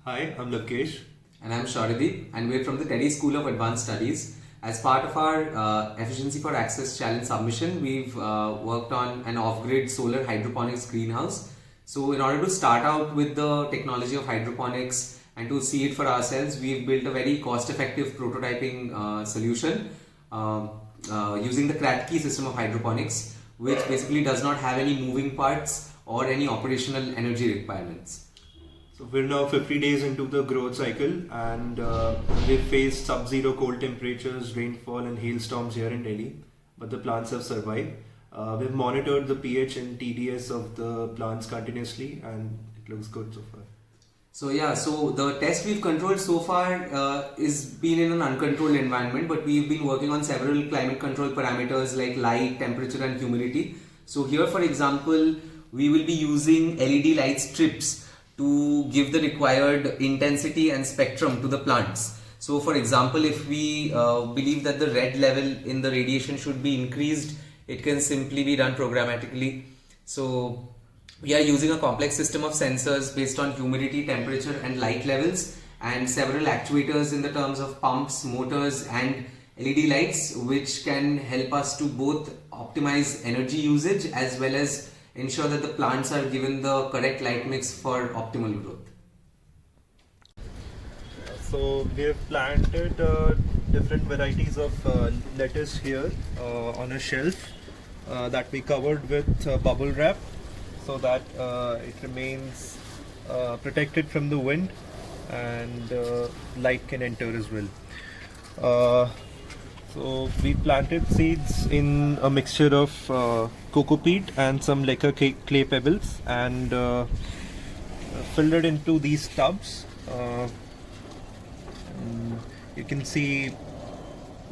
Hi, I'm Lakesh. And I'm Sharadeep, and we're from the Teddy School of Advanced Studies. As part of our Efficiency for Access Challenge submission, we've worked on an off-grid solar hydroponics greenhouse. So, in order to start out with the technology of hydroponics and to see it for ourselves, we've built a very cost-effective prototyping solution using the Kratky system of hydroponics, which basically does not have any moving parts or any operational energy requirements. So we're now 50 days into the growth cycle, and we've faced sub-zero cold temperatures, rainfall and hailstorms here in Delhi, but the plants have survived. We've monitored the pH and TDS of the plants continuously, and it looks good so far. So the test we've controlled so far is been in an uncontrolled environment, but we've been working on several climate control parameters like light, temperature and humidity. So here, for example, we will be using LED light strips to give the required intensity and spectrum to the plants. So for example, if we believe that the red level in the radiation should be increased, it can simply be done programmatically. So we are using a complex system of sensors based on humidity, temperature and light levels, and several actuators in the terms of pumps, motors and LED lights, which can help us to both optimize energy usage as well as ensure that the plants are given the correct light mix for optimal growth. So we have planted different varieties of lettuce here on a shelf that we covered with bubble wrap so that it remains protected from the wind and light can enter as well. So we planted seeds in a mixture of coco peat and some lacquer clay pebbles and filled it into these tubs. You can see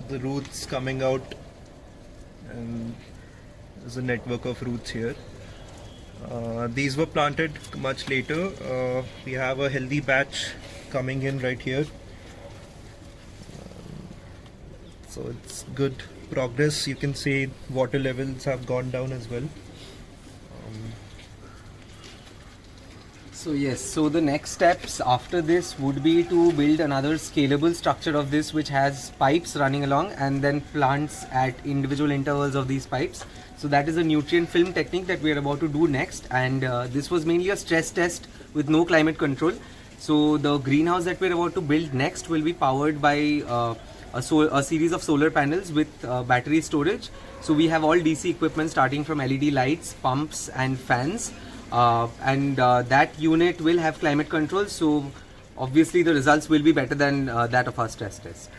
the roots coming out, and there's a network of roots here. These were planted much later. We have a healthy batch coming in right here. So it's good progress. You can see water levels have gone down as well. So the next steps after this would be to build another scalable structure of this, which has pipes running along and then plants at individual intervals of these pipes. So that is a nutrient film technique that we are about to do next, and this was mainly a stress test with no climate control. So the greenhouse that we are about to build next will be powered by a series of solar panels with battery storage. So we have all DC equipment starting from LED lights, pumps and fans, and that unit will have climate control, so obviously the results will be better than that of our stress test.